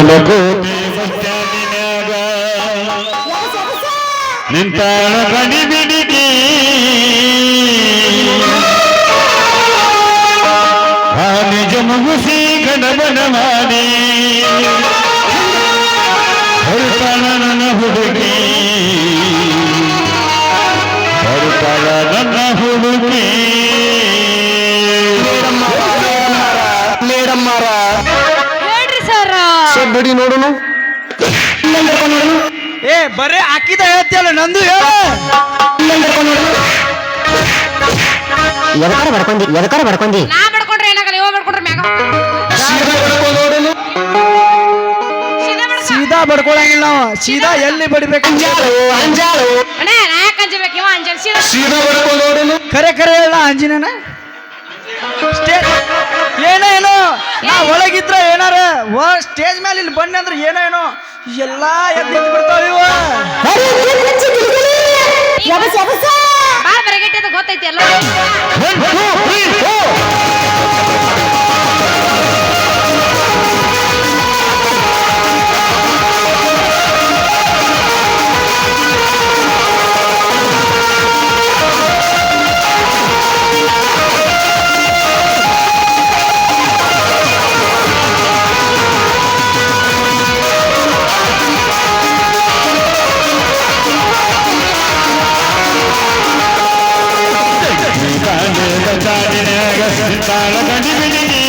ಬಾಗಲಕೋಟೆ ಬಸ್ಟ್ಯಾಂಡಿನ್ಯಾಗ ನಿಂತಾಳ ಗಣಿ ಬಿಡಿಗಿ ಆ ನಿಜ ಮುಗಿಸಿ ಗಣಬನ ಮಾಡಿ ಹೊರತಾಳ ನನ್ನ ಹುಡುಗಿ ಹೊರತಾಳ ನನ್ನ ಹುಡುಗಿ ಮೇಡಮ್ಮಾರ ಹೇಳ್ರಿ ಸರ್ ಬಡಿ ನೋಡುನು ಏ ಬರೇ ಹಾಕಿದ ಹೇಳ್ತಿಯಲ್ಲ ನಂದು ಹೇಳ ಎದಕಾರ ಬಡ್ಕೊಂಡಿ ನಾ ಬಡ್ಕೊಂಡ್ರೆ ಏನಾಗಲ್ಲ ಇವ ಬಡ್ಕೊಂಡ್ರೆ ಮ್ಯಾಗ ಸೀದಾ ಬಡ್ಕೊಳಂಗಿಲ್ಲ ನಾವು ಸೀದಾ ಎಲ್ಲಿ ಬಡಿಬೇಕು ಅಣ್ಣ ನಾ ಯಾಕೆ ಅಂಜಬೇಕು ಇವ ಅಂಜಲ್ ಸೀದಾ ಬಡ್ಕೊಂಡು ನೋಡುನು ಖರೆ ಖರೆ ಹೇಳ ಅಂಜಿನ ಏನೋ ನಾ ಒಳಗಿದ್ರ ಏನಾರ ಸ್ಟೇಜ್ ಮೇಲೆ ಇಲ್ಲಿ ಬನ್ನಿ ಅಂದ್ರೆ ಏನೋ ಎಲ್ಲಾ ಎದ್ದು ಬಿಡ್ತಾವ ಇವ ಬಾಳ ಬರಗೆಟ್ಟದ ಗೊತ್ತೈತಿ ಎಲ್ಲ ತಾಳ ಗಣಿ ಬಿಡಿಗಿ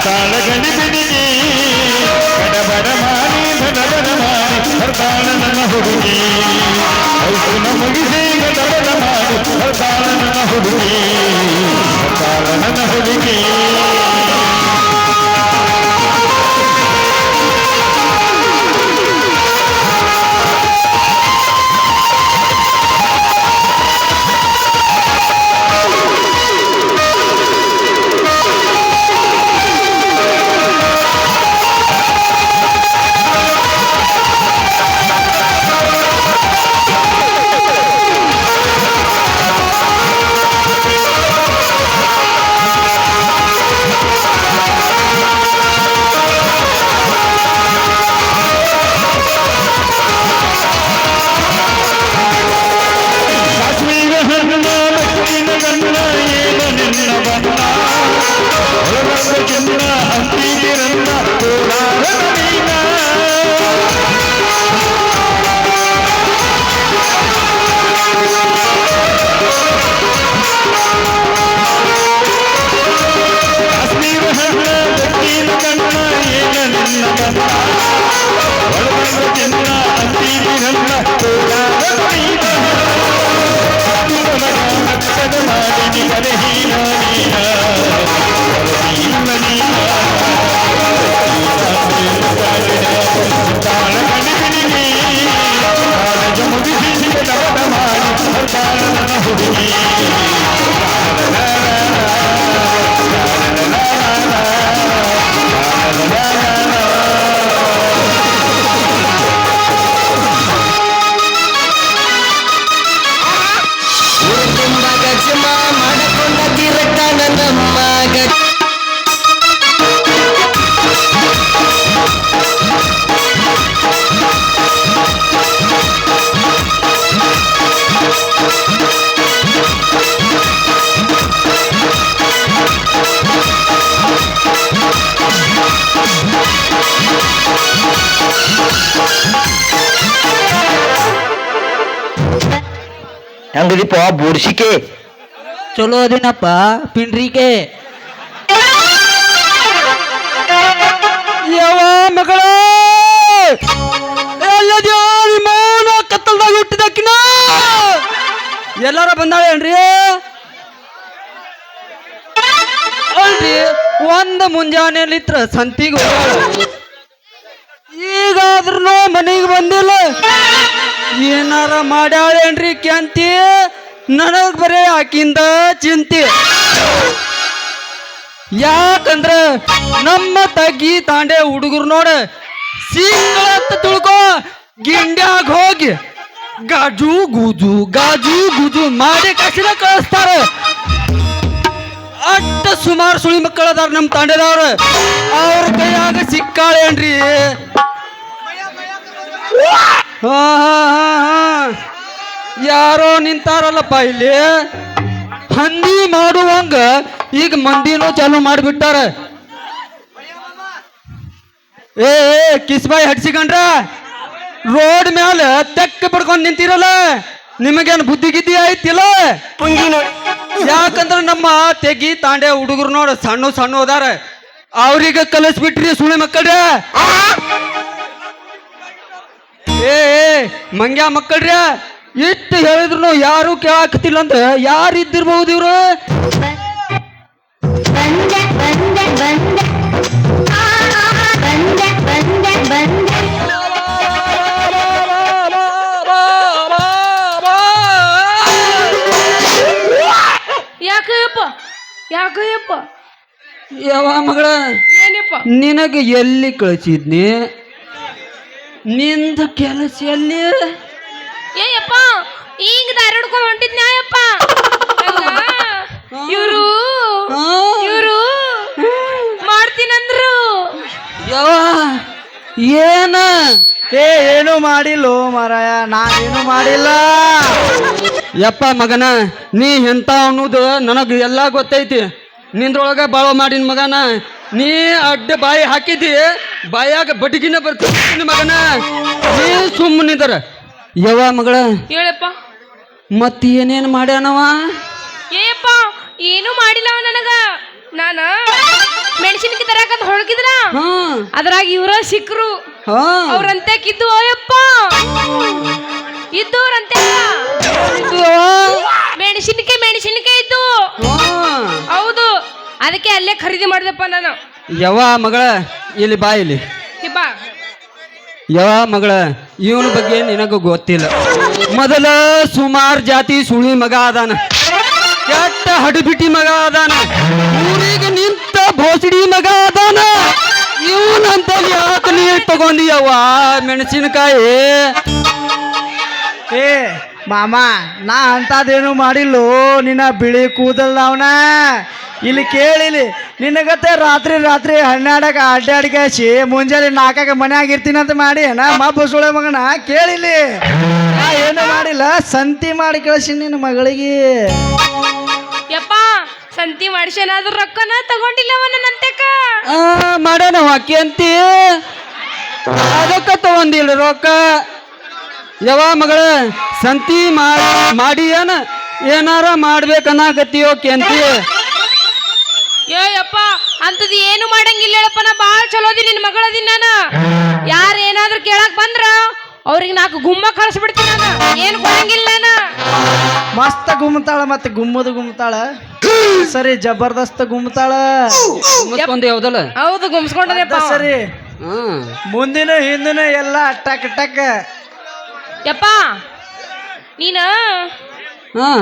ತಾಳ ಗಣಿ ಬಿಡಿಗಿ ಬಡ ಮಾಡಿ ಬಡ ಮಾಡಿ ಹೊರತಾಳ ನನ್ನ ಹುಡುಗಿ ಔಷಧ ಮುಗಿಸಿ ಬಡ ಮಾಡಿ ಹೊರತಾಳ ನನ್ನ ಹುಡುಗಿ ಹೊರತಾಳ ನನ್ನ ಹುಡುಗಿ ಹೆಂಗದಿಪ್ಪ ಬೋಡ್ಸಿಕೆ ಚಲೋ ಅದೇನಪ್ಪ ಪಿಂಡ್ರಿಕೆ ಯಾವ ಮಗಳ ಕತ್ತಲ್ದಾಗ ಹುಟ್ಟಿದಕ್ಕಿನ ಎಲ್ಲಾರ ಬಂದಾಳೇನ್ರಿ ಅಲ್ರಿ ಒಂದ್ ಮುಂಜಾನೆಲಿತ್ರ ಸಂತಿಗೆ ಹೋಗ್ಯಾಳ ಈಗಾದ್ರೂ ಮನೆಗೆ ಬಂದಿಲ್ಲ ಏನಾರ ಮಾಡ್ಯಾಳೇನ್ರಿ ಕ್ಯಾಂತಿ ನನಗ್ ಬರೇ ಆಕಿಂದ ಚಿಂತೆ ಯಾಕಂದ್ರ ನಮ್ಮ ತಗ್ಗಿ ತಾಂಡೆ ಹುಡುಗರು ನೋಡ ಸಿಂಗಳತ್ತ ತಿಳ್ಕೊ ಗಿಂಡ್ಯಾಗ ಹೋಗಿ ಗಾಜು ಗೂಜು ಮಾಡಿ ಕಸಿನ ಕಳಿಸ್ತಾರ ಅಟ್ಟ ಸುಮಾರು ಸುಳಿ ಮಕ್ಕಳು ಅದಾರ ನಮ್ಮ ತಂಡದವ್ರು ಅವ್ರ ಕೈಯಾಗ ಸಿಕ್ಕಾಳೇನ್ರಿ ಹಾ ಯಾರೋ ನಿಂತಾರಲ್ಲಪ್ಪ ಇಲ್ಲಿ ಹಂದಿ ಮಾಡುವಂಗ ಈಗ ಮಂದಿನೂ ಚಾಲು ಮಾಡಿಬಿಟ್ಟಾರ ಏ ಕಿಸ್ಬಾಯಿ ಹಡ್ಸಿಕೊಂಡ್ರ ರೋಡ್ ಮ್ಯಾಲ ತೆಕ್ಕ ಪಡ್ಕೊಂಡು ನಿಂತಿರಲ್ಲ ನಿಮಗೇನು ಬುದ್ಧಿ ಗಿದ್ದಿ ಆಯ್ತಿಲ್ಲ ಯಾಕಂದ್ರ ನಮ್ಮ ತೆಗಿ ತಾಂಡೆ ಹುಡುಗರು ನೋಡ ಸಣ್ಣ ಸಣ್ಣ ಹೋದಾರ ಅವ್ರಿಗೆ ಕಲಿಸ್ಬಿಟ್ರಿ ಸುಳಿ ಮಕ್ಕಳ್ರ ಏ ಮಂಗ್ಯಾ ಮಕ್ಕಳ್ರ ಇಟ್ಟು ಹೇಳಿದ್ರು ಯಾರು ಕೇಳಾಕತಿಲ್ಲ ಅಂದ್ರ ಯಾರು ಇದ್ದಿರ್ಬಹುದು ಇವ್ರು ಯಾಕಯ್ಯಪ್ಪ ಯಾವ ಮಗಳ ಏನಪ್ಪ ನಿನಗೆ ಎಲ್ಲಿ ಕಳಿಸಿದ್ನಿ ನಿಂದ ಕೆಲಸ ಎಲ್ಲಿ ಏಯಪ್ಪ ಈಗ ದಾರಿ ಹಿಡ್ಕೊಂಡು ಹೊಂಟಿದ್ನ್ಯಾಯಪ್ಪ ಇವರು ಇವರು ಮಾಡ್ತೀನಂದ್ರು ಯಾವ ಏನ ಏನು ಮಾಡಿಲ್ಲೋ ಮಾರಾಯ ನಾನೇನು ಮಾಡಿಲ್ಲ ಯಪ್ಪ ಮಗನ ನೀ ಎಂತ ಅನ್ನೋದು ನನಗೆ ಎಲ್ಲ ಗೊತ್ತೈತಿ ನಿಂದ್ರೊಳಗ ಬಾಳ ಮಾಡಿನ ಮಗನ ನೀ ಅಡ್ಡ ಬಾಯಿ ಹಾಕಿದ್ದಿ ಬಾಯಾಗ ಬಡ್ಗಿನ ಬರ್ತೀನಿ ಮಗನ ನೀ ಸುಮ್ಮನಿದರ ಯವ ಮಗಳ ಹೇಳಪ್ಪ ಮತ್ ಏನೇನ್ ಮಾಡ್ಯಾನವ ಏಯಪ್ಪ ಏನು ಮಾಡಿಲ್ಲ ಅವ ನನಗ ನಾನ ಮೆಣಸಿನಕಾಯಿ ತರಕಂತ ಹೊಳಗಿದ್ರ ಹಾ ಅದ್ರಾಗ ಇವ್ರ ಸಿಕ್ರು ಹಾ ಅವ್ರಂತೆ ಕಿದ್ದು ಅಯ್ಯಪ್ಪ ಇದ್ದವ್ರಂತೆ ಮೆಣಸಿನಕಾಯಿ ಇದ್ದು ಹೌದು ಅದಕ್ಕೆ ಅಲ್ಲೇ ಖರೀದಿ ಮಾಡಿದೆಪ್ಪ ನಾನು ಯವ ಮಗಳ ಇಲ್ಲಿ ಬಾ ಇಲ್ಲಿ ಹಿಬ್ಬಾ ಯವ ಮಗಳ ಇವನ ಬಗ್ಗೆ ನಿನಗ ಗೊತ್ತಿಲ್ಲ ಮೊದಲ ಸುಮಾರು ಜಾತಿ ಸುಳಿ ಮಗ ಅದಾನ ಕೆಟ್ಟ ಹಡಬಿಟಿ ಮಗ ಅದಾನ ಊರಿಗೆ ನಿಂತ ಭೋಸಡಿ ಮಗ ಅದಾನ ಇವನಂತ ಯಾಕೆ ನೀ ತಗೊಂಡಿಯವ್ವ ಮೆಣಸಿನಕಾಯಿ ಏ ಮಾಮ ನಾ ಅಂತದೇನು ಮಾಡಿಲ್ಲೋ ನಿನ್ನ ಬಿಳಿ ಕೂದಲ್ದವನ ಇಲ್ಲಿ ಕೇಳಿಲಿ ನಿನಗತ್ತೆ ರಾತ್ರಿ 12 ಅಡ್ಡಾಡಿಗಾಸಿ ಮುಂಜಾನೆ 4 ಮನ್ಯಾಗ ಇರ್ತೀನಂತ ಮಾಡಿ ನಾ ಮಬ್ಬ ಸುಳೆ ಮಗನ ಕೇಳಿಲಿ ನಾ ಏನು ಮಾಡಿಲ್ಲ ಸಂತಿ ಮಾಡಿ ಕಳಿಸಿ ನಿನ್ನ ಮಗಳಿಗೆ ಯಪ್ಪ ಸಂತಿ ಮಾಡಿಸೇನಾದ್ರೂ ರೊಕ್ಕನ ತಗೊಂಡಿಲ್ಲವ ನನ್ನಂತೆಕ ಮಾಡ್ಯಾನ ವಾಕ್ಯ ಅಂತಿ ಅದಕ್ಕ ತಗೊಂದಿಲ್ಲ ರೊಕ್ಕ ಯವ ಮಗಳ ಸಂತಿ ಮಾಡಿ ಏನಾರ ಮಾಡ್ಬೇಕನ್ನಾಗತ್ತೀಯೋ ಕೆಂತಿ ಏಯಪ್ಪ ಅಂತದ್ ಏನು ಮಾಡಂಗಿಲ್ಲ ಹೇಳಪ್ಪ ನಾ ಬಾಳ ಚಲೋದಿ ನಿನ್ ಮಗಳದಿ ನಾನು ಯಾರ ಏನಾದ್ರೂ ಕೇಳಕ್ ಬಂದ್ರ ಅವ್ರಿಗೆ 4 ಗುಮ್ಮ ಕಳಿಸ್ಬಿಡ್ತೀನಿ ನಾನು ಏನು ಕೊಡಂಗಿಲ್ಲ ನಾನು ಮಸ್ತ್ ಗುಮ್ತಾಳ ಮತ್ತೆ ಗುಮ್ಮತಾಳ ಸರಿ ಜಬರ್ದಸ್ತ್ ಗುಮ್ತಾಳ ಮುಸ್ಕೊಂಡ್ ಯಾವ್ದಲ್ಲ ಹೌದು ಗುಮ್ಸ್ಕೊಂಡದಪ್ಪ ಸರಿ ಹ್ಮ್ ಮುಂದಿನ ಹಿಂದಿನ ಎಲ್ಲ ಟಕ್ ಟಕ್ ಯಪ್ಪ ನೀನ ಹಾ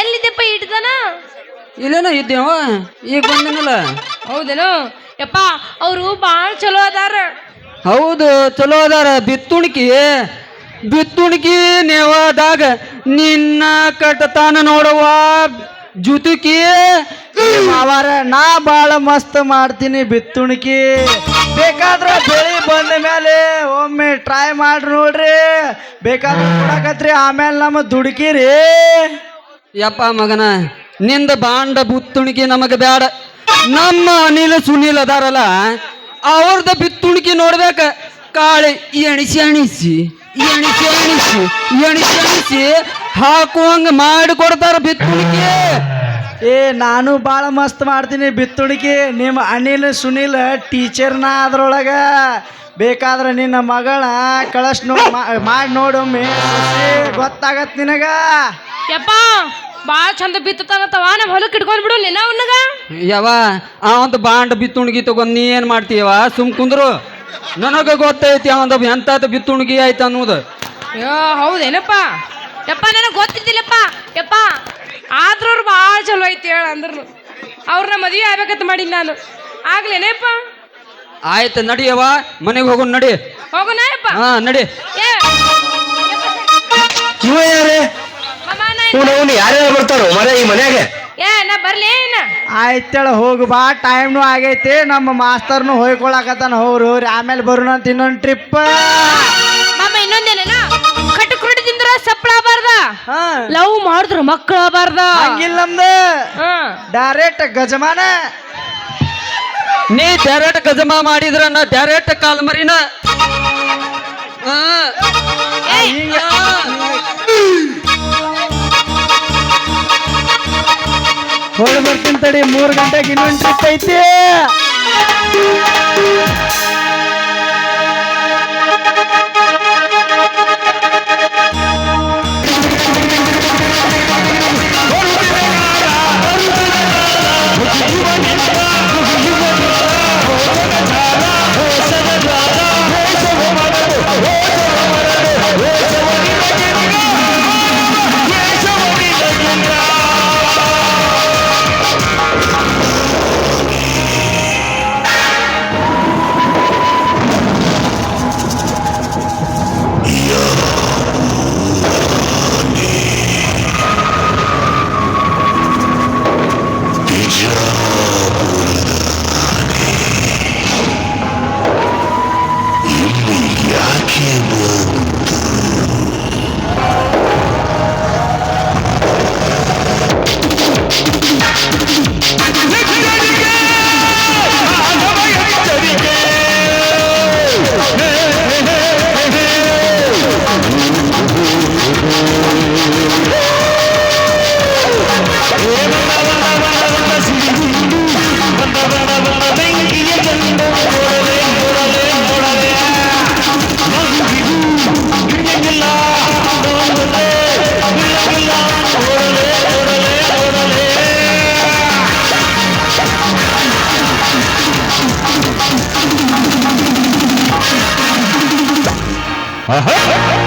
ಎಲ್ಲಿದ್ದಪ್ಪ ಇಡ್ತಾನ ಇಲ್ಲೇನೋ ಇದ್ದೇವ ಈಗ ಬಂದಿನಲ್ಲ ಹೌದೇನು ಯಪ್ಪ ಅವರು ಬಾಳ ಚಲೋ ಅದಾರ ಹೌದು ಚಲೋ ಅದಾರ ಬಿತ್ತುಣಿಕಿ ನೇವಾದಾಗ ನಿನ್ನ ಕಟ್ಟತಾನ ನೋಡವ್ವ ಜುತುಕಿ ಮಾವಾರ ನಾ ಬಾಳ ಮಸ್ತ್ ಮಾಡ್ತೀನಿ ಬಿತ್ತುಣಿಕಿ ಬೇಕಾದ್ರ ಬೆಳಿ ಬಂದ ಮೇಲೆ ಒಮ್ಮೆ ಟ್ರೈ ಮಾಡಿ ನೋಡ್ರಿ ಬೇಕಾದ್ರೆ ಕೊಡಕತ್ರಿ ಆಮೇಲೆ ನಮ್ಮ ದುಡುಕಿರಿ ಯಪ್ಪ ಮಗನ ನಿಂದ ಬಾಂಡ ಬುತ್ತುಣಿಕಿ ನಮಗೆ ಬೇಡ ನಮ್ಮ ಅನಿಲ ಸುನೀಲ್ ಅದಾರಲ್ಲ ಅವ್ರದ ಬಿತ್ತುಣಿಕಿ ನೋಡ್ಬೇಕ ಕಾಳೆ ಎಣಿಸಿ ಹಾಕುವಂಗ ಮಾಡಿ ಕೊಡ್ತಾರ ಬಿತ್ತುಣಿಕಿ ಏ ನಾನು ಬಾಳ ಮಸ್ತ್ ಮಾಡ್ತೀನಿ ಬಿತ್ತುಣಿಕಿ ನಿಮ್ಮ ಅನಿಲ್ ಸುನೀಲ್ ಟೀಚರ್ನ ಅದ್ರೊಳಗ ಬೇಕಾದ್ರೆ ನಿನ್ನ ಮಗಳ ಕಳಸ್ ಮಾಡಿ ನೋಡೊಮ್ಮೆ ಗೊತ್ತಾಗತ್ ನಿನಗ ಯಪ್ಪ ಬಾಳ ಚಂದ ಬಿತ್ತತಾನತ್ತವ ನಮ್ಮ ಹೊಲಕ್ಕೆ ಇಟ್ಕೊಂಡ್ ಬಿಡು ನಿನ್ನ ಅವನಗ ಯಾವ ಅವಂತ ಬಾಂಡ ಬಿತ್ತುಣಿಗಿ ತಗೊಂಡ್ ನೀ ಏನ್ ಮಾಡ್ತೀಯವ ಸುಮ್ ಕುಂದ್ರು ನನಗ ಗೊತ್ತೈತಿ ಅವಂದ ಎಂತ ಬಿತ್ತುಣಿಗಿ ಆಯ್ತು ಅನ್ನೋದು ಅಯ್ಯೋ ಹೌದೇನಪ್ಪ ಯಪ್ಪ ನನಗೆ ಗೊತ್ತಿದ್ದಿಲ್ಲಪ್ಪ ಯಪ್ಪ ಆದ್ರೂ ಅವ್ರು ಭಾಳ ಚಲೋ ಐತಿ ಹೇಳ ಅಂದ್ರು ಅವ್ರನ್ನ ಮದುವೆ ಆಗ್ಬೇಕಂತ ಮಾಡೀನಿ ನಾನು ಆಗ್ಲೇನೇಪ್ಪ ಆಯ್ತು ನಡಿಯವ ಮನೆಗೆ ಹೋಗೋಣ ನಡಿ ಹೋಗೋಣ ಯಪ್ಪ ಹಾ ನಡಿ ಏ ಇವ ಯಾರೇ ಮಾಮ ನಾ ಯಾರ್ಯಾರು ಬರ್ತಾರೋ ಮರ ಈ ಮನ್ಯಾಗ ಏ ನಾ ಬರ್ಲಿ ಏನ ಆಯ್ತೇಳ ಹೋಗು ಬಾ ಟೈಮ್ನು ಆಗೈತಿ ನಮ್ಮ ಮಾಸ್ತರ್ನು ಹೋಯ್ಕೊಳಕತ್ತಾನ ಹೋಗ್ರಿ ಆಮೇಲೆ ಬರೋಣ ಅಂತ ಇನ್ನೊಂದು ಟ್ರಿಪ್ ಮಾಮ ಇನ್ನೊಂದೇನ ಕಟ್ಟು ಕುರುಡಿ ತಿಂದ್ರ ಸಪ್ಪಳ ಬಾರ್ದ ಹಾ ಲವ್ ಮಾಡಿದ್ರ ಮಕ್ಕಳ ಬಾರ್ದ ಹಂಗಿಲ್ಲ ನಮ್ದು ಡೈರೆಕ್ಟ್ ಗಜಮಾನ ನೀ ಡೈರೆಕ್ಟ್ ಗಜಮ ಮಾಡಿದ್ರ ನಾ ಡೈರೆಕ್ಟ್ ಕಾಲ್ಮರಿನ ಹೋಗಿ ಬರ್ತೀನಿ ತಡಿ 3 ಗಂಟೆಗೆ ಇನ್ನೊಂದು ಟ್ರಿಪ್ ಐತಿ ಆಹಾ